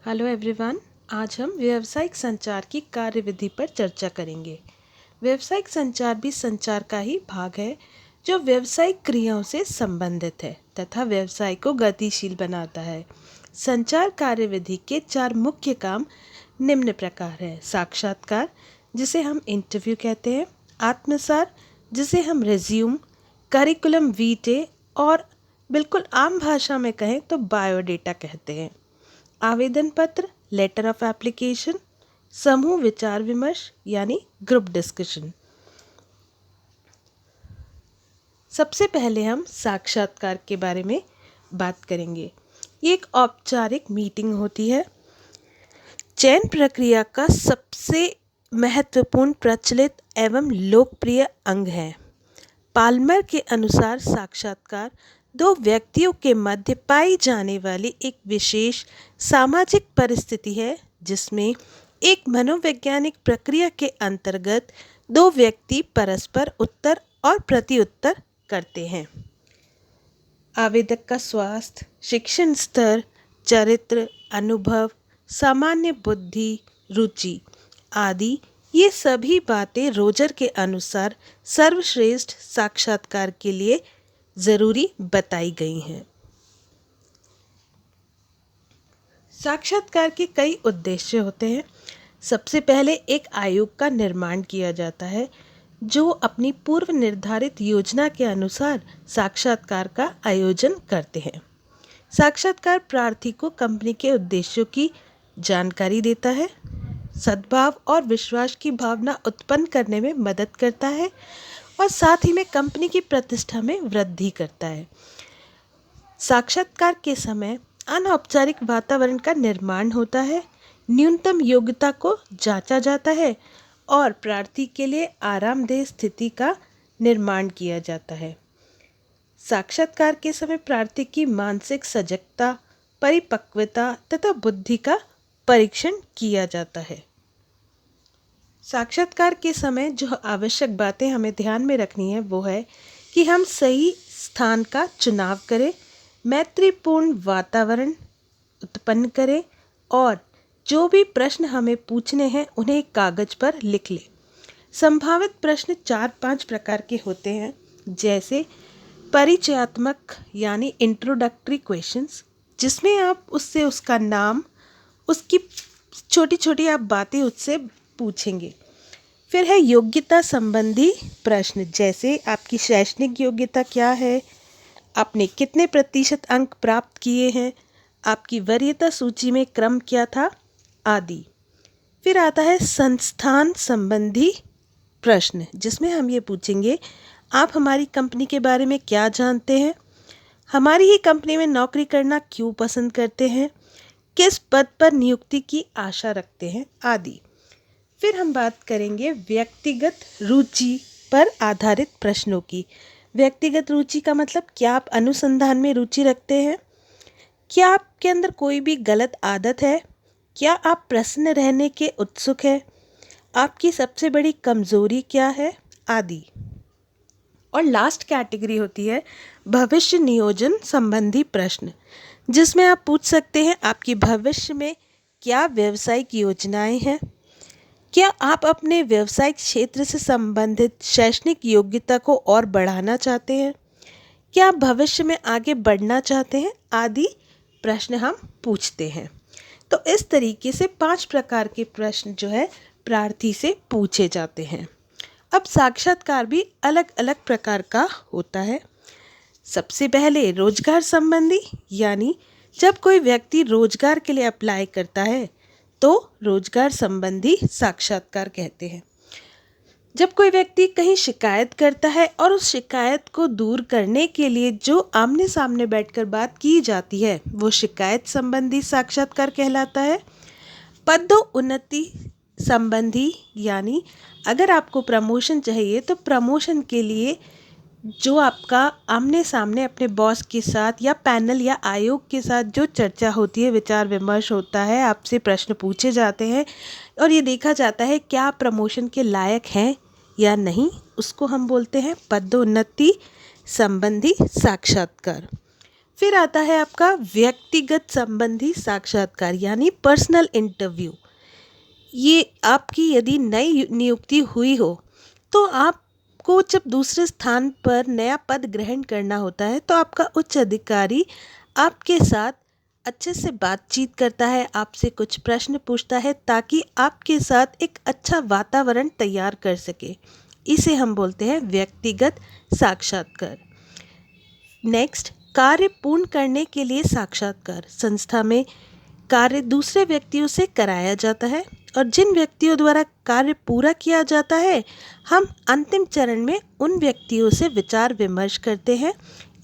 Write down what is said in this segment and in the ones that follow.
Hello everyone. आज हम व्यावसायिक संचार की कार्यविधि पर चर्चा करेंगे। व्यावसायिक संचार भी संचार का ही भाग है जो व्यावसायिक क्रियाओं से संबंधित है तथा व्यवसाय को गतिशील बनाता है। संचार कार्यविधि के 4 मुख्य काम निम्न प्रकार है। साक्षात्कार, जिसे हम इंटरव्यू कहते हैं, आत्मसार, जिसे हम रिज्यूम, करिकुलम वीटे और बिल्कुल आम भाषा में कहें तो बायोडेटा कहते हैं, आवेदन पत्र, लेटर ऑफ एप्लीकेशन, समूह विचार विमर्श यानी ग्रुप डिस्कशन। सबसे पहले हम साक्षात्कार के बारे में बात करेंगे। ये एक औपचारिक मीटिंग होती है। चयन प्रक्रिया का सबसे महत्वपूर्ण, प्रचलित एवं लोकप्रिय अंग है। पाल्मर के अनुसार साक्षात्कार 2 व्यक्तियों के मध्य पाई जाने वाली एक विशेष सामाजिक परिस्थिति है जिसमें एक मनोवैज्ञानिक प्रक्रिया के अंतर्गत 2 व्यक्ति परस्पर उत्तर और प्रत्युत्तर करते हैं। आवेदक का स्वास्थ्य, शिक्षण स्तर, चरित्र, अनुभव, सामान्य बुद्धि, रुचि आदि, ये सभी बातें रोजर के अनुसार सर्वश्रेष्ठ साक्षात्कार के लिए जरूरी बताई गई हैं। साक्षात्कार के कई उद्देश्य होते हैं। सबसे पहले एक आयोग का निर्माण किया जाता है जो अपनी पूर्व निर्धारित योजना के अनुसार साक्षात्कार का आयोजन करते हैं। साक्षात्कार प्रार्थी को कंपनी के उद्देश्यों की जानकारी देता है, सद्भाव और विश्वास की भावना उत्पन्न करने में मदद करता है और साथ ही में कंपनी की प्रतिष्ठा में वृद्धि करता है। साक्षात्कार के समय अनौपचारिक वातावरण का निर्माण होता है, न्यूनतम योग्यता को जांचा जाता है और प्रार्थी के लिए आरामदेह स्थिति का निर्माण किया जाता है। साक्षात्कार के समय प्रार्थी की मानसिक सजगता, परिपक्वता तथा बुद्धि का परीक्षण किया जाता है। साक्षात्कार के समय जो आवश्यक बातें हमें ध्यान में रखनी है वो है कि हम सही स्थान का चुनाव करें, मैत्रीपूर्ण वातावरण उत्पन्न करें और जो भी प्रश्न हमें पूछने हैं उन्हें कागज पर लिख लें। संभावित प्रश्न 4-5 प्रकार के होते हैं, जैसे परिचयात्मक यानी इंट्रोडक्टरी क्वेश्चंस, जिसमें आप उससे उसका नाम, उसकी छोटी छोटी आप बातें उससे पूछेंगे। फिर है योग्यता संबंधी प्रश्न, जैसे आपकी शैक्षणिक योग्यता क्या है, आपने कितने प्रतिशत अंक प्राप्त किए हैं, आपकी वरीयता सूची में क्रम क्या था आदि। फिर आता है संस्थान संबंधी प्रश्न, जिसमें हम ये पूछेंगे आप हमारी कंपनी के बारे में क्या जानते हैं, हमारी ही कंपनी में नौकरी करना क्यों पसंद करते हैं, किस पद पर नियुक्ति की आशा रखते हैं आदि। फिर हम बात करेंगे व्यक्तिगत रुचि पर आधारित प्रश्नों की। व्यक्तिगत रुचि का मतलब, क्या आप अनुसंधान में रुचि रखते हैं, क्या आपके अंदर कोई भी गलत आदत है, क्या आप प्रसन्न रहने के उत्सुक हैं, आपकी सबसे बड़ी कमजोरी क्या है आदि। और लास्ट कैटेगरी होती है भविष्य नियोजन संबंधी प्रश्न, जिसमें आप पूछ सकते हैं आपकी भविष्य में क्या व्यावसायिक योजनाएं हैं, क्या आप अपने व्यावसायिक क्षेत्र से संबंधित शैक्षणिक योग्यता को और बढ़ाना चाहते हैं, क्या आप भविष्य में आगे बढ़ना चाहते हैं आदि प्रश्न हम पूछते हैं। तो इस तरीके से 5 प्रकार के प्रश्न जो है प्रार्थी से पूछे जाते हैं। अब साक्षात्कार भी अलग अलग प्रकार का होता है। सबसे पहले रोजगार संबंधी, यानी जब कोई व्यक्ति रोजगार के लिए अप्लाई करता है तो रोजगार संबंधी साक्षात्कार कहते हैं। जब कोई व्यक्ति कहीं शिकायत करता है और उस शिकायत को दूर करने के लिए जो आमने सामने बैठकर बात की जाती है वो शिकायत संबंधी साक्षात्कार कहलाता है। पदोन्नति संबंधी, यानी अगर आपको प्रमोशन चाहिए तो प्रमोशन के लिए जो आपका आमने सामने अपने बॉस के साथ या पैनल या आयोग के साथ जो चर्चा होती है, विचार विमर्श होता है, आपसे प्रश्न पूछे जाते हैं और ये देखा जाता है क्या आप प्रमोशन के लायक हैं या नहीं, उसको हम बोलते हैं पदोन्नति संबंधी साक्षात्कार। फिर आता है आपका व्यक्तिगत संबंधी साक्षात्कार यानी पर्सनल इंटरव्यू। ये आपकी यदि नई नियुक्ति हुई हो तो आपको जब दूसरे स्थान पर नया पद ग्रहण करना होता है तो आपका उच्च अधिकारी आपके साथ अच्छे से बातचीत करता है, आपसे कुछ प्रश्न पूछता है ताकि आपके साथ एक अच्छा वातावरण तैयार कर सके। इसे हम बोलते हैं व्यक्तिगत साक्षात्कार। नेक्स्ट, कार्य पूर्ण करने के लिए साक्षात्कार। संस्था में कार्य दूसरे व्यक्तियों से कराया जाता है और जिन व्यक्तियों द्वारा कार्य पूरा किया जाता है हम अंतिम चरण में उन व्यक्तियों से विचार विमर्श करते हैं।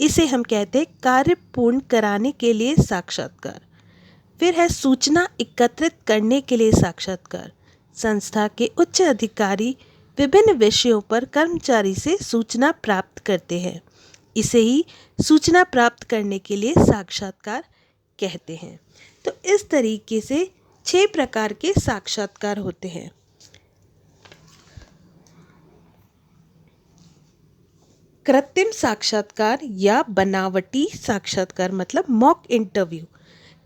इसे हम कहते हैं कार्य पूर्ण कराने के लिए साक्षात्कार। फिर है सूचना एकत्रित करने के लिए साक्षात्कार। संस्था के उच्च अधिकारी विभिन्न विषयों पर कर्मचारी से सूचना प्राप्त करते हैं। इसे ही सूचना प्राप्त करने के लिए साक्षात्कार कहते हैं। तो इस तरीके से 6 प्रकार के साक्षात्कार होते हैं। कृत्रिम साक्षात्कार या बनावटी साक्षात्कार मतलब मॉक इंटरव्यू।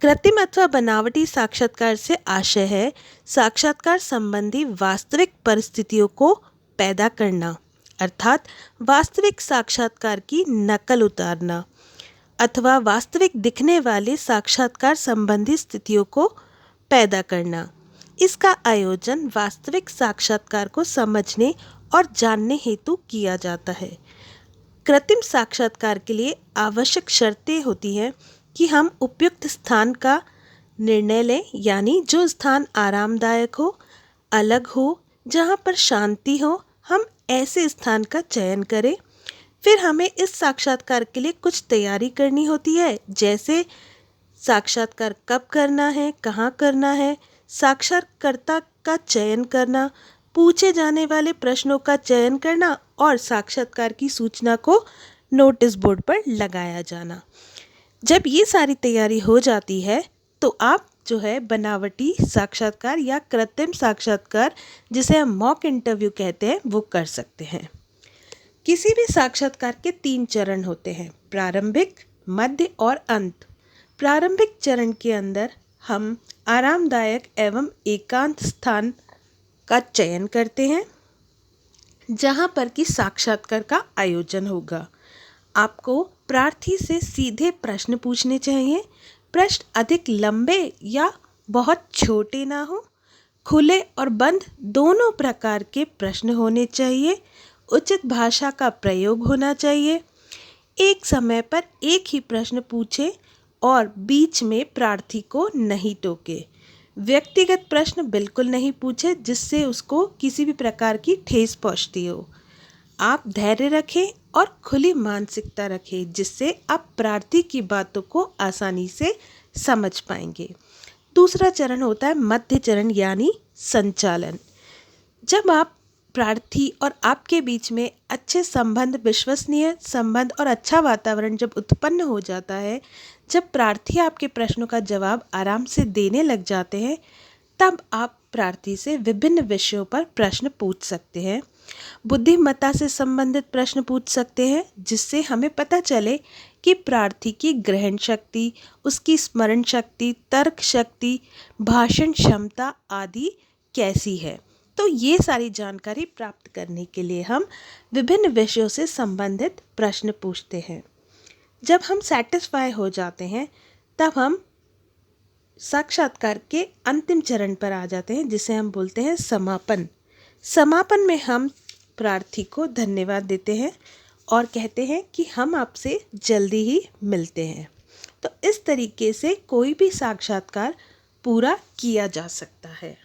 कृत्रिम अथवा बनावटी साक्षात्कार से आशय है साक्षात्कार संबंधी वास्तविक परिस्थितियों को पैदा करना, अर्थात वास्तविक साक्षात्कार की नकल उतारना अथवा वास्तविक दिखने वाले साक्षात्कार संबंधी स्थितियों को पैदा करना। इसका आयोजन वास्तविक साक्षात्कार को समझने और जानने हेतु किया जाता है। कृत्रिम साक्षात्कार के लिए आवश्यक शर्तें होती हैं कि हम उपयुक्त स्थान का निर्णय लें, यानी जो स्थान आरामदायक हो, अलग हो, जहाँ पर शांति हो, हम ऐसे स्थान का चयन करें। फिर हमें इस साक्षात्कार के लिए कुछ तैयारी करनी होती है, जैसे साक्षात्कार कब करना है, कहाँ करना है, साक्षात्कारकर्ता का चयन करना, पूछे जाने वाले प्रश्नों का चयन करना और साक्षात्कार की सूचना को नोटिस बोर्ड पर लगाया जाना। जब ये सारी तैयारी हो जाती है तो आप जो है बनावटी साक्षात्कार या कृत्रिम साक्षात्कार, जिसे हम मॉक इंटरव्यू कहते हैं, वो कर सकते हैं। किसी भी साक्षात्कार के 3 चरण होते हैं, प्रारंभिक, मध्य और अंत। प्रारंभिक चरण के अंदर हम आरामदायक एवं एकांत स्थान का चयन करते हैं जहां पर कि साक्षात्कार का आयोजन होगा। आपको प्रार्थी से सीधे प्रश्न पूछने चाहिए। प्रश्न अधिक लंबे या बहुत छोटे ना हो, खुले और बंद दोनों प्रकार के प्रश्न होने चाहिए। उचित भाषा का प्रयोग होना चाहिए। एक समय पर एक ही प्रश्न पूछे और बीच में प्रार्थी को नहीं टोके। व्यक्तिगत प्रश्न बिल्कुल नहीं पूछे जिससे उसको किसी भी प्रकार की ठेस पहुंचती हो। आप धैर्य रखें और खुली मानसिकता रखें जिससे आप प्रार्थी की बातों को आसानी से समझ पाएंगे। दूसरा चरण होता है मध्य चरण यानी संचालन। जब आप प्रार्थी और आपके बीच में अच्छे संबंध, विश्वसनीय संबंध और अच्छा वातावरण जब उत्पन्न हो जाता है, जब प्रार्थी आपके प्रश्नों का जवाब आराम से देने लग जाते हैं, तब आप प्रार्थी से विभिन्न विषयों पर प्रश्न पूछ सकते हैं। बुद्धिमत्ता से संबंधित प्रश्न पूछ सकते हैं जिससे हमें पता चले कि प्रार्थी की ग्रहण शक्ति, उसकी स्मरण शक्ति, तर्क शक्ति, भाषण क्षमता आदि कैसी है। तो ये सारी जानकारी प्राप्त करने के लिए हम विभिन्न विषयों से संबंधित प्रश्न पूछते हैं। जब हम सेटिस्फाई हो जाते हैं तब हम साक्षात्कार के अंतिम चरण पर आ जाते हैं जिसे हम बोलते हैं समापन। समापन में हम प्रार्थी को धन्यवाद देते हैं और कहते हैं कि हम आपसे जल्दी ही मिलते हैं। तो इस तरीके से कोई भी साक्षात्कार पूरा किया जा सकता है।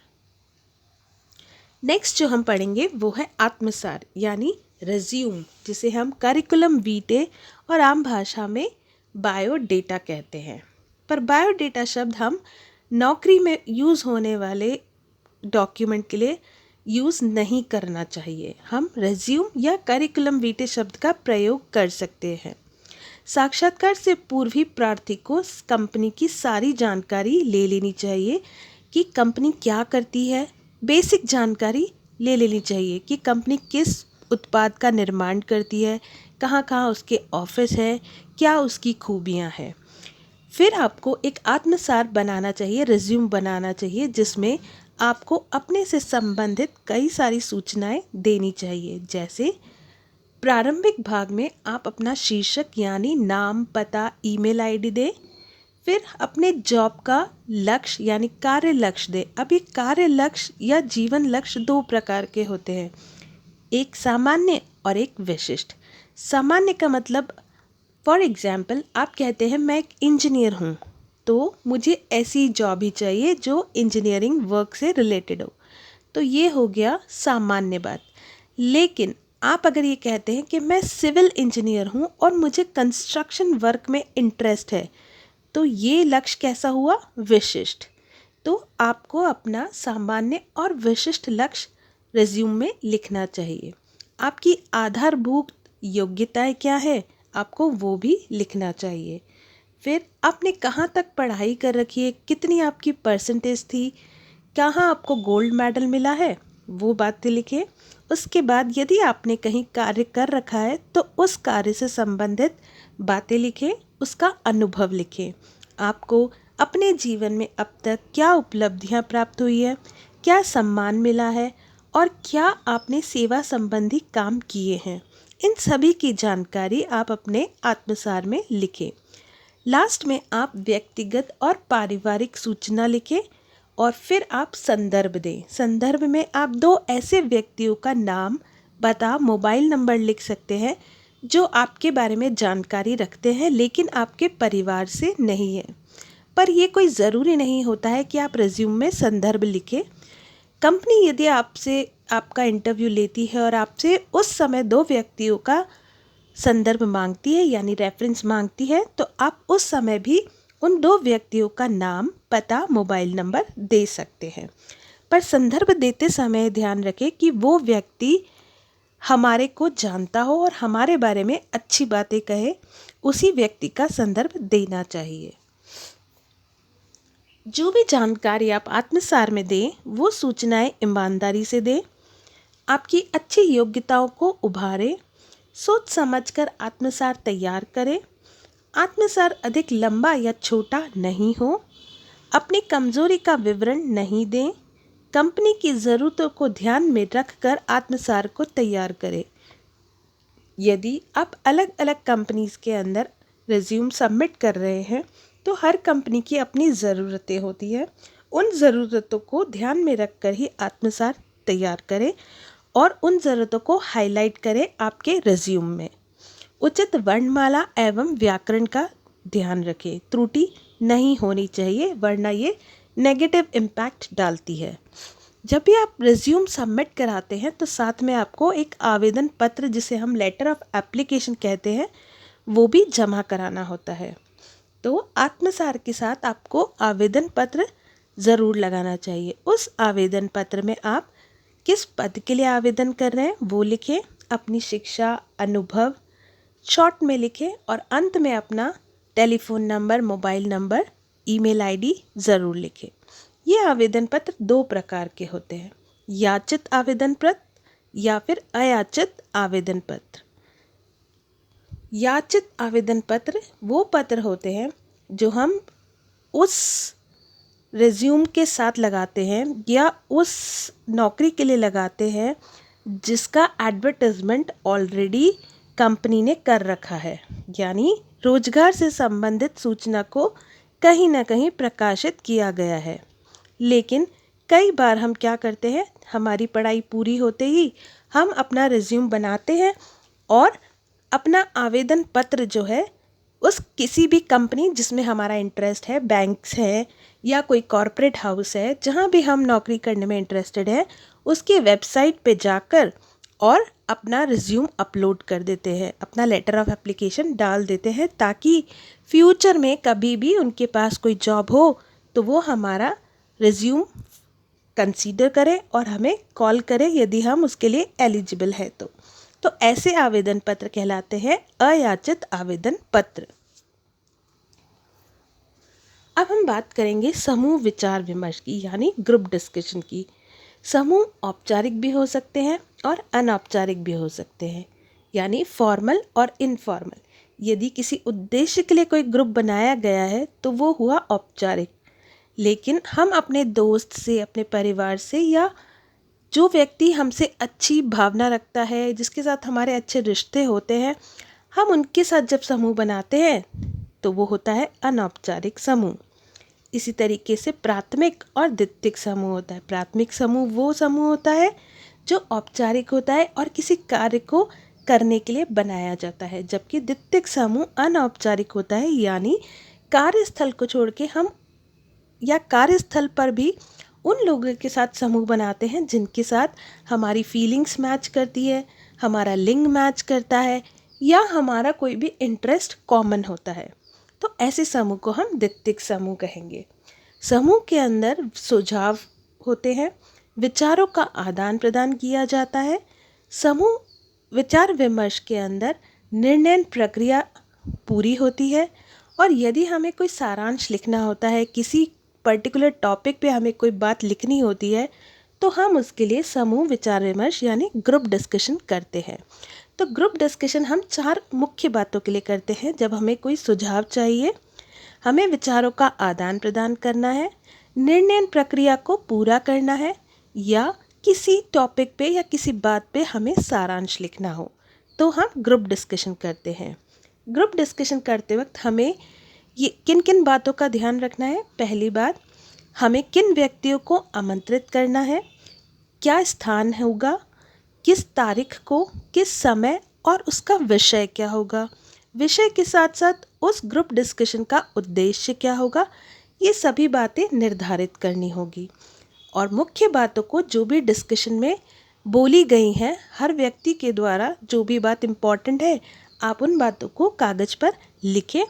नेक्स्ट जो हम पढ़ेंगे वो है आत्मसार यानी रिज्यूम, जिसे हम करिकुलम वीटे और आम भाषा में बायोडेटा कहते हैं। पर बायोडेटा शब्द हम नौकरी में यूज़ होने वाले डॉक्यूमेंट के लिए यूज़ नहीं करना चाहिए। हम रिज्यूम या करिकुलम वीटे शब्द का प्रयोग कर सकते हैं। साक्षात्कार से पूर्व ही प्रार्थी को कंपनी की सारी जानकारी ले लेनी चाहिए कि कंपनी क्या करती है। बेसिक जानकारी ले लेनी चाहिए कि कंपनी किस उत्पाद का निर्माण करती है, कहाँ कहाँ उसके ऑफिस है, क्या उसकी खूबियाँ हैं। फिर आपको एक आत्मसार बनाना चाहिए, रिज्यूम बनाना चाहिए, जिसमें आपको अपने से संबंधित कई सारी सूचनाएं देनी चाहिए। जैसे प्रारंभिक भाग में आप अपना शीर्षक यानी नाम, पता, ईमेल आईडी दें। फिर अपने जॉब का लक्ष्य यानी कार्य लक्ष्य दें। अब ये कार्य लक्ष्य या जीवन लक्ष्य दो प्रकार के होते हैं, एक सामान्य और एक विशिष्ट। सामान्य का मतलब, फॉर एग्जाम्पल आप कहते हैं मैं एक इंजीनियर हूँ, तो मुझे ऐसी जॉब ही चाहिए जो इंजीनियरिंग वर्क से रिलेटेड हो, तो ये हो गया सामान्य बात। लेकिन आप अगर ये कहते हैं कि मैं सिविल इंजीनियर हूँ और मुझे कंस्ट्रक्शन वर्क में इंटरेस्ट है, तो ये लक्ष्य कैसा हुआ, विशिष्ट। तो आपको अपना सामान्य और विशिष्ट लक्ष्य रिज्यूम में लिखना चाहिए। आपकी आधारभूत योग्यताएं क्या है, आपको वो भी लिखना चाहिए। फिर आपने कहाँ तक पढ़ाई कर रखी है, कितनी आपकी परसेंटेज थी, कहाँ आपको गोल्ड मेडल मिला है, वो बातें लिखें। उसके बाद यदि आपने कहीं कार्य कर रखा है तो उस कार्य से संबंधित बातें लिखें, उसका अनुभव लिखें। आपको अपने जीवन में अब तक क्या उपलब्धियां प्राप्त हुई है, क्या सम्मान मिला है और क्या आपने सेवा संबंधी काम किए हैं, इन सभी की जानकारी आप अपने आत्मसार में लिखें। लास्ट में आप व्यक्तिगत और पारिवारिक सूचना लिखें और फिर आप संदर्भ दें। संदर्भ में आप दो ऐसे व्यक्तियों का नाम, पता, मोबाइल नंबर लिख सकते हैं जो आपके बारे में जानकारी रखते हैं लेकिन आपके परिवार से नहीं है। पर यह कोई ज़रूरी नहीं होता है कि आप रिज्यूम में संदर्भ लिखें। कंपनी यदि आपसे आपका इंटरव्यू लेती है और आपसे उस समय दो व्यक्तियों का संदर्भ मांगती है यानी रेफरेंस मांगती है, तो आप उस समय भी उन दो व्यक्तियों का नाम, पता, मोबाइल नंबर दे सकते हैं। पर संदर्भ देते समय ध्यान रखें कि वो व्यक्ति हमारे को जानता हो और हमारे बारे में अच्छी बातें कहे, उसी व्यक्ति का संदर्भ देना चाहिए। जो भी जानकारी आप आत्मसार में दें वो सूचनाएं ईमानदारी से दें, आपकी अच्छी योग्यताओं को उभारें, सोच समझकर आत्मसार तैयार करें। आत्मसार अधिक लंबा या छोटा नहीं हो, अपनी कमजोरी का विवरण नहीं दें, कंपनी की ज़रूरतों को ध्यान में रखकर आत्मसार को तैयार करें। यदि आप अलग अलग कंपनीज के अंदर रिज्यूम सबमिट कर रहे हैं तो हर कंपनी की अपनी ज़रूरतें होती है, उन ज़रूरतों को ध्यान में रखकर ही आत्मसार तैयार करें और उन ज़रूरतों को हाईलाइट करें आपके रिज्यूम में। उचित वर्णमाला एवं व्याकरण का ध्यान रखें, त्रुटि नहीं होनी चाहिए वरना ये नेगेटिव इम्पैक्ट डालती है। जब भी आप रिज्यूम सबमिट कराते हैं तो साथ में आपको एक आवेदन पत्र, जिसे हम लेटर ऑफ एप्लीकेशन कहते हैं, वो भी जमा कराना होता है। तो आत्मसार के साथ आपको आवेदन पत्र ज़रूर लगाना चाहिए। उस आवेदन पत्र में आप किस पद के लिए आवेदन कर रहे हैं वो लिखें, अपनी शिक्षा, अनुभव शॉर्ट में लिखें और अंत में अपना telephone number, mobile number, email ID ज़रूर लिखें। ये आवेदन पत्र दो प्रकार के होते हैं, याचित आवेदन पत्र या फिर अयाचित आवेदन पत्र। याचित आवेदन पत्र वो पत्र होते हैं जो हम उस रिज्यूम के साथ लगाते हैं या उस नौकरी के लिए लगाते हैं जिसका एडवर्टाइजमेंट ऑलरेडी कंपनी ने कर रखा है, यानी रोजगार से संबंधित सूचना को कहीं ना कहीं प्रकाशित किया गया है। लेकिन कई बार हम क्या करते हैं, हमारी पढ़ाई पूरी होते ही हम अपना रिज्यूम बनाते हैं और अपना आवेदन पत्र जो है उस किसी भी कंपनी जिसमें हमारा इंटरेस्ट है, बैंक्स है या कोई कॉरपोरेट हाउस है, जहाँ भी हम नौकरी करने में इंटरेस्टेड है, उसके वेबसाइट पे जाकर और अपना रिज्यूम अपलोड कर देते हैं, अपना लेटर ऑफ एप्लीकेशन डाल देते हैं, ताकि फ्यूचर में कभी भी उनके पास कोई जॉब हो तो वो हमारा रिज्यूम कंसीडर करें और हमें कॉल करें यदि हम उसके लिए एलिजिबल है तो ऐसे आवेदन पत्र कहलाते हैं अयाचित आवेदन पत्र। अब हम बात करेंगे समूह विचार विमर्श की, यानी ग्रुप डिस्कशन की। समूह औपचारिक भी हो सकते हैं और अनौपचारिक भी हो सकते हैं। यानी फॉर्मल और इनफॉर्मल। यदि किसी उद्देश्य के लिए कोई ग्रुप बनाया गया है तो वो हुआ औपचारिक। लेकिन हम अपने दोस्त से, अपने परिवार से, या जो व्यक्ति हमसे अच्छी भावना रखता है, जिसके साथ हमारे अच्छे रिश्ते होते हैं, हम उनके साथ जब समूह बनाते हैं तो वो होता है अनौपचारिक समूह। इसी तरीके से प्राथमिक और द्वितीयक समूह होता है। प्राथमिक समूह वो समूह होता है जो औपचारिक होता है और किसी कार्य को करने के लिए बनाया जाता है, जबकि द्वितीयक समूह अनौपचारिक होता है, यानी कार्यस्थल को छोड़ के हम या कार्यस्थल पर भी उन लोगों के साथ समूह बनाते हैं जिनके साथ हमारी फीलिंग्स मैच करती है, हमारा लिंग मैच करता है, या हमारा कोई भी इंटरेस्ट कॉमन होता है। तो ऐसे समूह को हम द्वितीयक समूह कहेंगे। समूह के अंदर सुझाव होते हैं, विचारों का आदान प्रदान किया जाता है। समूह विचार विमर्श के अंदर निर्णय प्रक्रिया पूरी होती है, और यदि हमें कोई सारांश लिखना होता है, किसी पर्टिकुलर टॉपिक पे हमें कोई बात लिखनी होती है, तो हम उसके लिए समूह विचार विमर्श यानी ग्रुप डिस्कशन करते हैं। तो ग्रुप डिस्कशन हम 4 मुख्य बातों के लिए करते हैं। जब हमें कोई सुझाव चाहिए, हमें विचारों का आदान प्रदान करना है, निर्णय प्रक्रिया को पूरा करना है, या किसी टॉपिक पे या किसी बात पे हमें सारांश लिखना हो, तो हम ग्रुप डिस्कशन करते हैं। ग्रुप डिस्कशन करते वक्त हमें ये किन किन बातों का ध्यान रखना है। पहली बात, हमें किन व्यक्तियों को आमंत्रित करना है, क्या स्थान होगा, किस तारीख को, किस समय, और उसका विषय क्या होगा। विषय के साथ साथ उस ग्रुप डिस्कशन का उद्देश्य क्या होगा, ये सभी बातें निर्धारित करनी होगी। और मुख्य बातों को, जो भी डिस्कशन में बोली गई हैं, हर व्यक्ति के द्वारा जो भी बात इम्पॉर्टेंट है, आप उन बातों को कागज़ पर लिखें,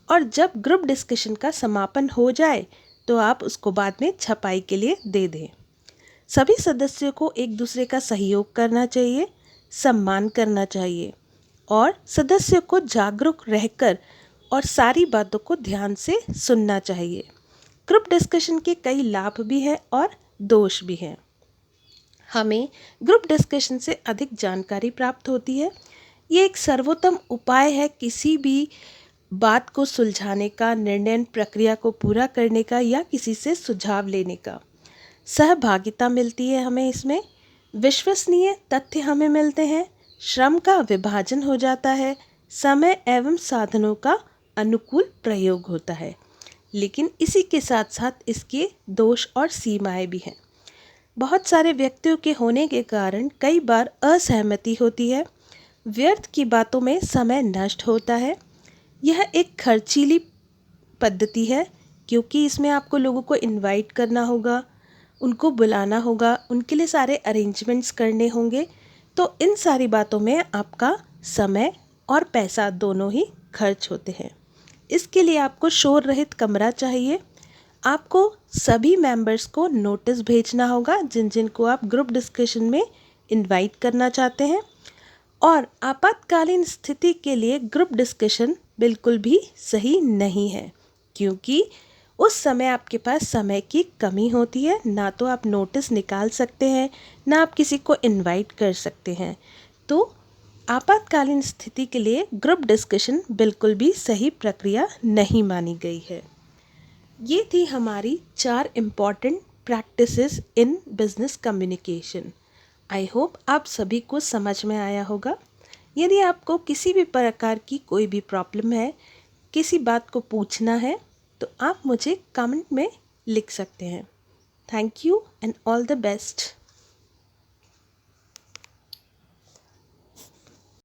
और जब ग्रुप डिस्कशन का समापन हो जाए तो आप उसको बाद में छपाई के लिए दे दें। सभी सदस्यों को एक दूसरे का सहयोग करना चाहिए, सम्मान करना चाहिए, और सदस्यों को जागरूक रहकर और सारी बातों को ध्यान से सुनना चाहिए। ग्रुप डिस्कशन के कई लाभ भी हैं और दोष भी हैं। हमें ग्रुप डिस्कशन से अधिक जानकारी प्राप्त होती है। ये एक सर्वोत्तम उपाय है किसी भी बात को सुलझाने का, निर्णय प्रक्रिया को पूरा करने का, या किसी से सुझाव लेने का। सहभागिता मिलती है हमें इसमें, विश्वसनीय तथ्य हमें मिलते हैं, श्रम का विभाजन हो जाता है, समय एवं साधनों का अनुकूल प्रयोग होता है। लेकिन इसी के साथ साथ इसके दोष और सीमाएं भी हैं। बहुत सारे व्यक्तियों के होने के कारण कई बार असहमति होती है, व्यर्थ की बातों में समय नष्ट होता है। यह एक खर्चीली पद्धति है, क्योंकि इसमें आपको लोगों को इनवाइट करना होगा, उनको बुलाना होगा, उनके लिए सारे अरेंजमेंट्स करने होंगे। तो इन सारी बातों में आपका समय और पैसा दोनों ही खर्च होते हैं। इसके लिए आपको शोर रहित कमरा चाहिए। आपको सभी मेंबर्स को नोटिस भेजना होगा जिन जिन को आप ग्रुप डिस्कशन में इनवाइट करना चाहते हैं। और आपातकालीन स्थिति के लिए ग्रुप डिस्कशन बिल्कुल भी सही नहीं है, क्योंकि उस समय आपके पास समय की कमी होती है। ना तो आप नोटिस निकाल सकते हैं, ना आप किसी को इनवाइट कर सकते हैं। तो आपातकालीन स्थिति के लिए ग्रुप डिस्कशन बिल्कुल भी सही प्रक्रिया नहीं मानी गई है। ये थी हमारी 4 important practices in business communication. I hope आप सभी को समझ में आया होगा। यदि आपको किसी भी प्रकार की कोई भी प्रॉब्लम है, किसी बात को पूछना है, तो आप मुझे कमेंट में लिख सकते हैं। Thank you and all the best.